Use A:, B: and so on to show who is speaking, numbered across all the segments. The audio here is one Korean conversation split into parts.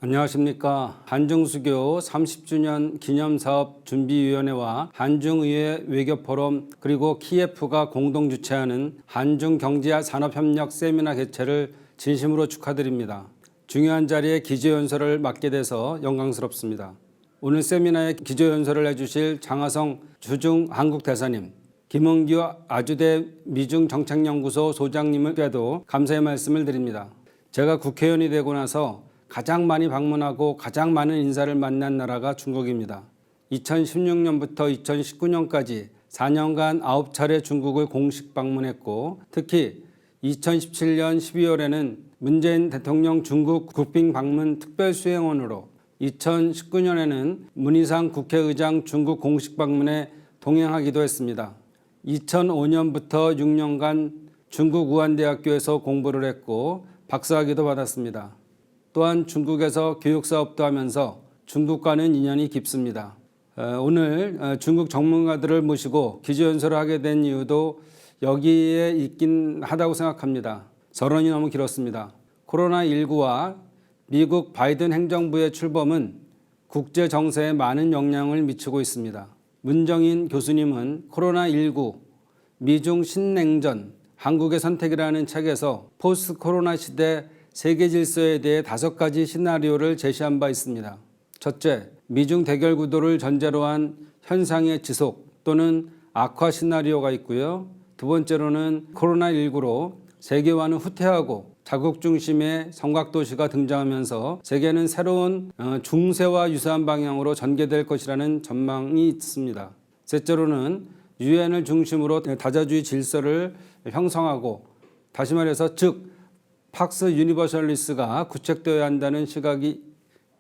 A: 안녕하십니까. 한중수교 30주년 기념사업 준비위원회와 한중의회 외교포럼 그리고 키예프가 공동 주최하는 한중경제산업협력 세미나 개최를 진심으로 축하드립니다. 중요한 자리에 기조연설을 맡게 돼서 영광스럽습니다. 오늘 세미나에 기조연설을 해주실 장하성 주중 한국대사님, 김은규 아주대 미중정책연구소 소장님께도 감사의 말씀을 드립니다. 제가 국회의원이 되고 나서 가장 많이 방문하고 가장 많은 인사를 만난 나라가 중국입니다. 2016년부터 2019년까지 4년간 9차례 중국을 공식 방문했고, 특히 2017년 12월에는 문재인 대통령 중국 국빈 방문 특별수행원으로, 2019년에는 문희상 국회의장 중국 공식 방문에 동행하기도 했습니다. 2005년부터 6년간 중국 우한대학교에서 공부를 했고 박사학위도 받았습니다. 또한 중국에서 교육사업도 하면서 중국과는 인연이 깊습니다. 오늘 중국 전문가들을 모시고 기조연설을 하게 된 이유도 여기에 있긴 하다고 생각합니다. 서론이 너무 길었습니다. 코로나19와 미국 바이든 행정부의 출범은 국제 정세에 많은 영향을 미치고 있습니다. 문정인 교수님은 코로나19, 미중 신냉전, 한국의 선택이라는 책에서 포스트 코로나 시대 세계 질서에 대해 5가지 시나리오를 제시한 바 있습니다. 첫째, 미중 대결 구도를 전제로 한 현상의 지속 또는 악화 시나리오가 있고요. 두 번째로는 코로나19로 세계화는 후퇴하고 자국 중심의 성곽도시가 등장하면서 세계는 새로운 중세와 유사한 방향으로 전개될 것이라는 전망이 있습니다. 셋째로는 유엔을 중심으로 다자주의 질서를 형성하고, 다시 말해서 즉 팍스 유니버셜리스가 구축되어야 한다는 시각이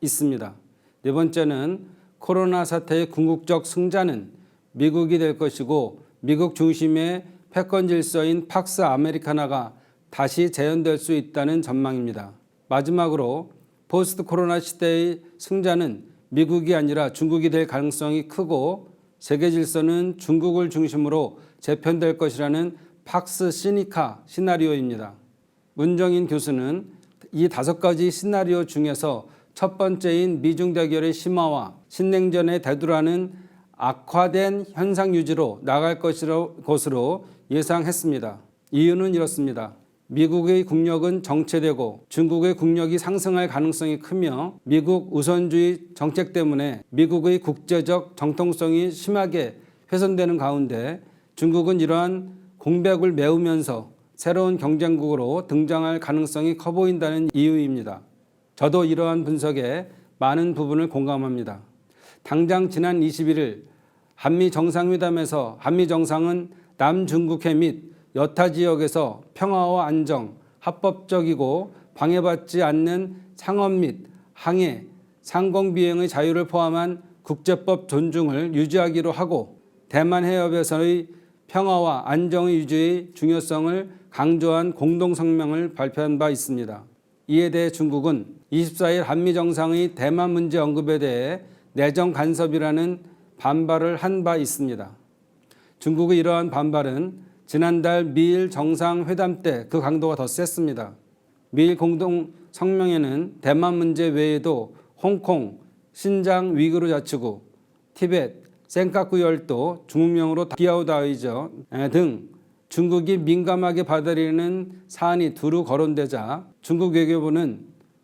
A: 있습니다. 네 번째는 코로나 사태의 궁극적 승자는 미국이 될 것이고, 미국 중심의 패권 질서인 팍스 아메리카나가 다시 재현될 수 있다는 전망입니다. 마지막으로 포스트 코로나 시대의 승자는 미국이 아니라 중국이 될 가능성이 크고, 세계 질서는 중국을 중심으로 재편될 것이라는 팍스 시니카 시나리오입니다. 문정인 교수는 이 5가지 시나리오 중에서 첫 번째인 미중 대결의 심화와 신냉전에 대두라는 악화된 현상 유지로 나갈 것으로 예상했습니다. 이유는 이렇습니다. 미국의 국력은 정체되고 중국의 국력이 상승할 가능성이 크며, 미국 우선주의 정책 때문에 미국의 국제적 정통성이 심하게 훼손되는 가운데 중국은 이러한 공백을 메우면서 새로운 경쟁국으로 등장할 가능성이 커 보인다는 이유입니다. 저도 이러한 분석에 많은 부분을 공감합니다. 당장 지난 21일 한미 정상회담에서 한미 정상은 남중국해 및 여타 지역에서 평화와 안정, 합법적이고 방해받지 않는 상업 및 항해, 상공비행의 자유를 포함한 국제법 존중을 유지하기로 하고, 대만 해협에서의 평화와 안정의 유지의 중요성을 강조한 공동성명을 발표한 바 있습니다. 이에 대해 중국은 24일 한미 정상의 대만 문제 언급에 대해 내정 간섭이라는 반발을 한 바 있습니다. 중국의 이러한 반발은 지난달 미일 정상회담 때 그 강도가 더 셌습니다. 미일 공동성명에는 대만 문제 외에도 홍콩, 신장 위구르 자치구, 티벳, 센카쿠 열도, 중국명으로 기아오다이저 등 중국이 민감하게 받아들이는 사안이 두루 거론되자 중국 외교부는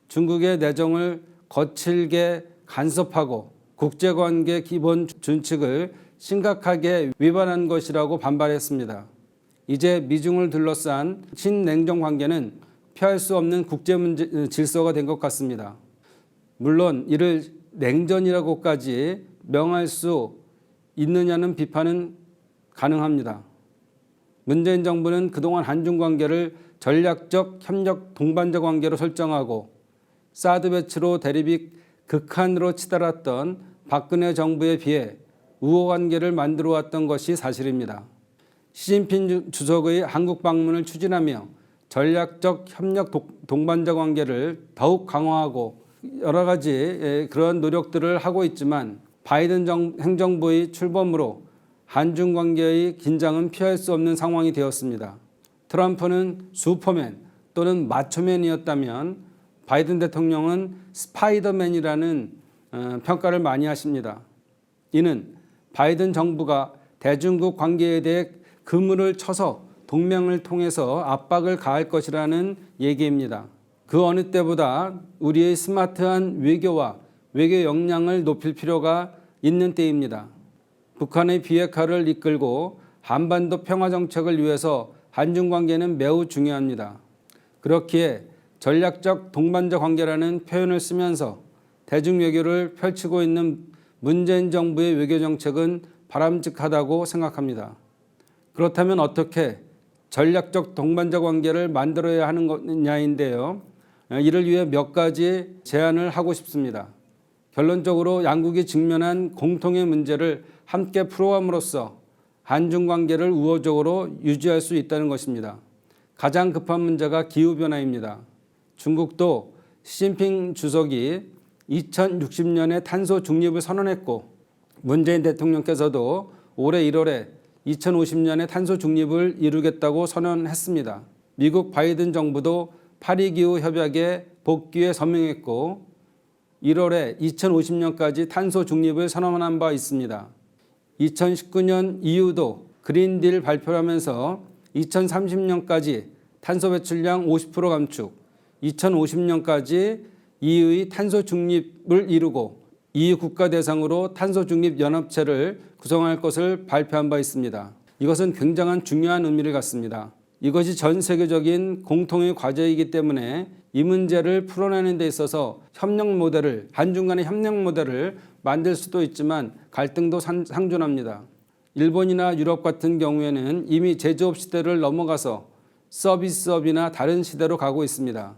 A: 중국의 내정을 거칠게 간섭하고 국제관계 기본 준칙을 심각하게 위반한 것이라고 반발했습니다. 이제 미중을 둘러싼 신냉전 관계는 피할 수 없는 국제 문제 질서가 된 것 같습니다. 물론 이를 냉전이라고까지 명할 수 있느냐는 비판은 가능합니다. 문재인 정부는 그동안 한중 관계를 전략적 협력 동반자 관계로 설정하고, 사드 배치로 대립이 극한으로 치달았던 박근혜 정부에 비해 우호 관계를 만들어 왔던 것이 사실입니다. 시진핑 주석의 한국 방문을 추진하며 전략적 협력 동반자 관계를 더욱 강화하고 여러 가지 그런 노력들을 하고 있지만, 바이든 행정부의 출범으로 한중 관계의 긴장은 피할 수 없는 상황이 되었습니다. 트럼프는 슈퍼맨 또는 마초맨이었다면 바이든 대통령은 스파이더맨이라는 평가를 많이 하십니다. 이는 바이든 정부가 대중국 관계에 대해 그물을 쳐서 동맹을 통해서 압박을 가할 것이라는 얘기입니다. 그 어느 때보다 우리의 스마트한 외교와 외교 역량을 높일 필요가 있는 때입니다. 북한의 비핵화를 이끌고 한반도 평화 정책을 위해서 한중 관계는 매우 중요합니다. 그렇기에 전략적 동반자 관계라는 표현을 쓰면서 대중 외교를 펼치고 있는 문재인 정부의 외교 정책은 바람직하다고 생각합니다. 그렇다면 어떻게 전략적 동반자 관계를 만들어야 하는 것이냐인데요. 이를 위해 몇 가지 제안을 하고 싶습니다. 결론적으로 양국이 직면한 공통의 문제를 함께 풀어감으로써 한중 관계를 우호적으로 유지할 수 있다는 것입니다. 가장 급한 문제가 기후변화입니다. 중국도 시진핑 주석이 2060년에 탄소 중립을 선언했고 문재인 대통령께서도 올해 1월에 2050년에 탄소 중립을 이루겠다고 선언했습니다. 미국 바이든 정부도 파리기후 협약에 복귀에 서명했고 1월에 2050년까지 탄소 중립을 선언한 바 있습니다. 2019년 EU도 그린딜 발표하면서 2030년까지 탄소 배출량 50% 감축, 2050년까지 EU의 탄소 중립을 이루고 EU 국가 대상으로 탄소 중립 연합체를 구성할 것을 발표한 바 있습니다. 이것은 굉장한 중요한 의미를 갖습니다. 이것이 전 세계적인 공통의 과제이기 때문에 이 문제를 풀어내는 데 있어서 한중 간의 협력 모델을 만들 수도 있지만 갈등도 상존합니다. 일본이나 유럽 같은 경우에는 이미 제조업 시대를 넘어가서 서비스업이나 다른 시대로 가고 있습니다.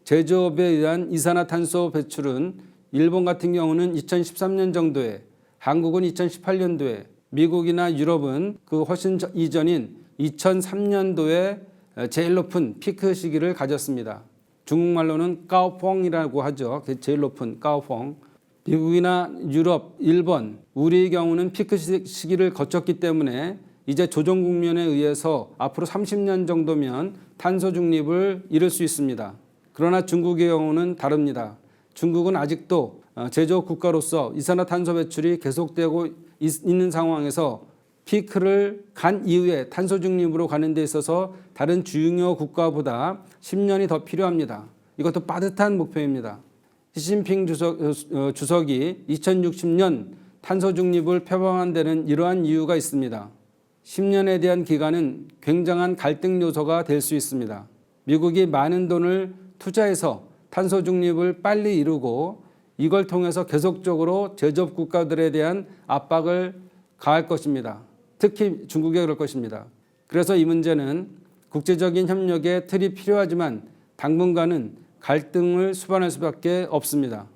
A: 제조업에 의한 이산화탄소 배출은 일본 같은 경우는 2013년 정도에, 한국은 2018년도에, 미국이나 유럽은 그 훨씬 이전인 2003년도에 제일 높은 피크 시기를 가졌습니다. 중국말로는 까오펑이라고 하죠. 제일 높은 까오펑. 미국이나 유럽, 일본, 우리의 경우는 피크 시기를 거쳤기 때문에 이제 조정 국면에 의해서 앞으로 30년 정도면 탄소 중립을 이룰 수 있습니다. 그러나 중국의 경우는 다릅니다. 중국은 아직도 제조업 국가로서 이산화탄소 배출이 계속되고 있는 상황에서 피크를 간 이후에 탄소 중립으로 가는 데 있어서 다른 중요 국가보다 10년이 더 필요합니다. 이것도 빠듯한 목표입니다. 시진핑 주석이 2060년 탄소 중립을 표방한 데는 이러한 이유가 있습니다. 10년에 대한 기간은 굉장한 갈등 요소가 될 수 있습니다. 미국이 많은 돈을 투자해서 탄소 중립을 빨리 이루고 이걸 통해서 계속적으로 제조업 국가들에 대한 압박을 가할 것입니다. 특히 중국에 그럴 것입니다. 그래서 이 문제는 국제적인 협력의 틀이 필요하지만 당분간은 갈등을 수반할 수밖에 없습니다.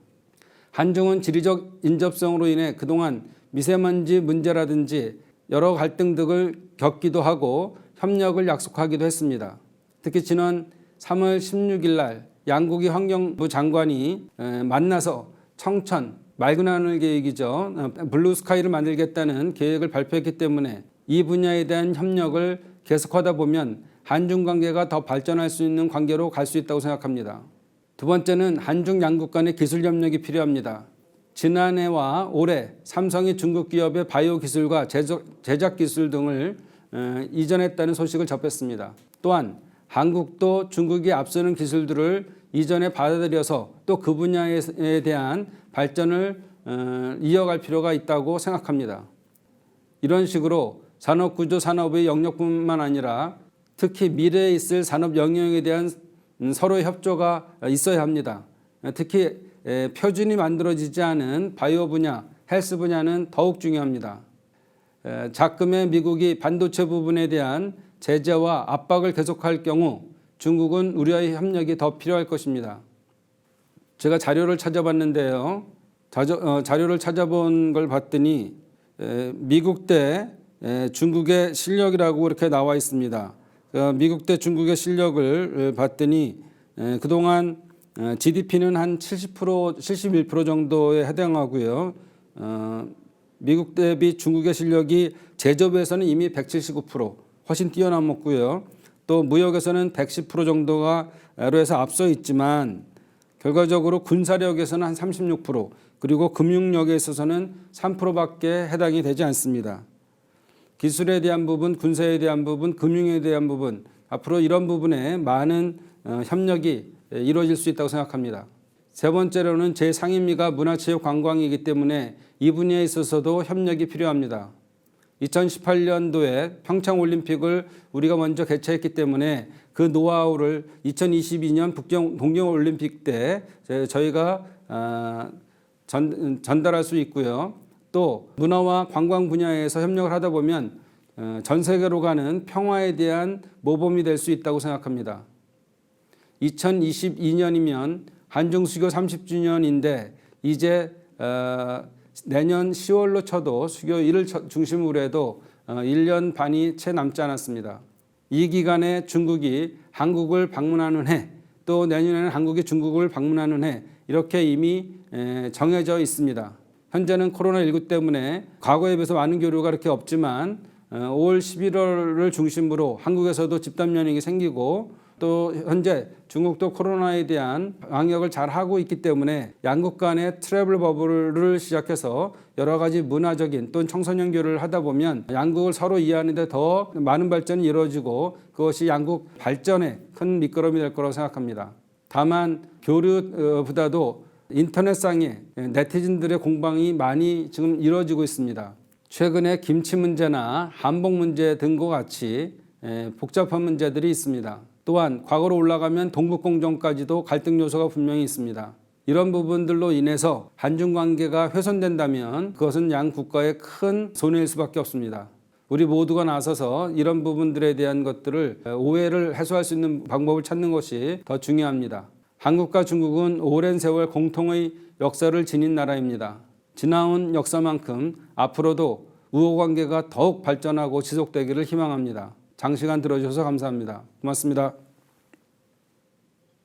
A: 한중은 지리적 인접성으로 인해 그동안 미세먼지 문제라든지 여러 갈등 등을 겪기도 하고 협력을 약속하기도 했습니다. 특히 지난 3월 16일 날 양국의 환경부 장관이 만나서 청천, 맑은 하늘 계획이죠. 블루스카이를 만들겠다는 계획을 발표했기 때문에 이 분야에 대한 협력을 계속하다 보면 한중 관계가 더 발전할 수 있는 관계로 갈 수 있다고 생각합니다. 두 번째는 한중 양국 간의 기술 협력이 필요합니다. 지난해와 올해 삼성이 중국 기업의 바이오 기술과 제작 기술 등을 이전했다는 소식을 접했습니다. 또한 한국도 중국이 앞서는 기술들을 이전에 받아들여서 또 그 분야에 대한 발전을 이어갈 필요가 있다고 생각합니다. 이런 식으로 산업구조 산업의 영역뿐만 아니라 특히 미래에 있을 산업 영역에 대한 서로의 협조가 있어야 합니다. 특히 표준이 만들어지지 않은 바이오 분야, 헬스 분야는 더욱 중요합니다. 작금의 미국이 반도체 부분에 대한 제재와 압박을 계속할 경우 중국은 우리와의 협력이 더 필요할 것입니다. 제가 자료를 찾아봤는데요. 자료를 찾아본 걸 봤더니 미국 대 중국의 실력이라고 이렇게 나와 있습니다. 미국 대 중국의 실력을 봤더니 그동안 GDP는 한 70%, 71% 정도에 해당하고요. 미국 대비 중국의 실력이 제조업에서는 이미 179%, 훨씬 뛰어넘었고요. 또 무역에서는 110% 정도가 에로에서 앞서 있지만 결과적으로 군사력에서는 한 36%, 그리고 금융력에 있어서는 3%밖에 해당이 되지 않습니다. 기술에 대한 부분, 군사에 대한 부분, 금융에 대한 부분, 앞으로 이런 부분에 많은 협력이 이루어질 수 있다고 생각합니다. 세 번째로는 제 상임위가 문화체육관광이기 때문에 이 분야에 있어서도 협력이 필요합니다. 2018년도에 평창올림픽을 우리가 먼저 개최했기 때문에 그 노하우를 2022년 동경올림픽 때 저희가 전달할 수 있고요. 또 문화와 관광 분야에서 협력을 하다 보면 전 세계로 가는 평화에 대한 모범이 될 수 있다고 생각합니다. 2022년이면 한중 수교 30주년인데 이제 내년 10월로 쳐도 수교 1을 중심으로 해도 1년 반이 채 남지 않았습니다. 이 기간에 중국이 한국을 방문하는 해, 또 내년에는 한국이 중국을 방문하는 해, 이렇게 이미 정해져 있습니다. 현재는 코로나19 때문에 과거에 비해서 많은 교류가 그렇게 없지만 5월 11월을 중심으로 한국에서도 집단 면역이 생기고 또 현재 중국도 코로나에 대한 방역을 잘 하고 있기 때문에 양국 간의 트래블 버블을 시작해서 여러 가지 문화적인 또는 청소년 교류를 하다 보면 양국을 서로 이해하는 데 더 많은 발전이 이루어지고 그것이 양국 발전에 큰 미끄럼이 될 거라고 생각합니다. 다만 교류보다도 인터넷상에 네티즌들의 공방이 많이 지금 이루어지고 있습니다. 최근에 김치 문제나 한복 문제 등과 같이 복잡한 문제들이 있습니다. 또한 과거로 올라가면 동북공정까지도 갈등 요소가 분명히 있습니다. 이런 부분들로 인해서 한중 관계가 훼손된다면 그것은 양 국가의 큰 손해일 수밖에 없습니다. 우리 모두가 나서서 이런 부분들에 대한 것들을 오해를 해소할 수 있는 방법을 찾는 것이 더 중요합니다. 한국과 중국은 오랜 세월 공통의 역사를 지닌 나라입니다. 지나온 역사만큼 앞으로도 우호관계가 더욱 발전하고 지속되기를 희망합니다. 장시간 들어주셔서 감사합니다. 고맙습니다.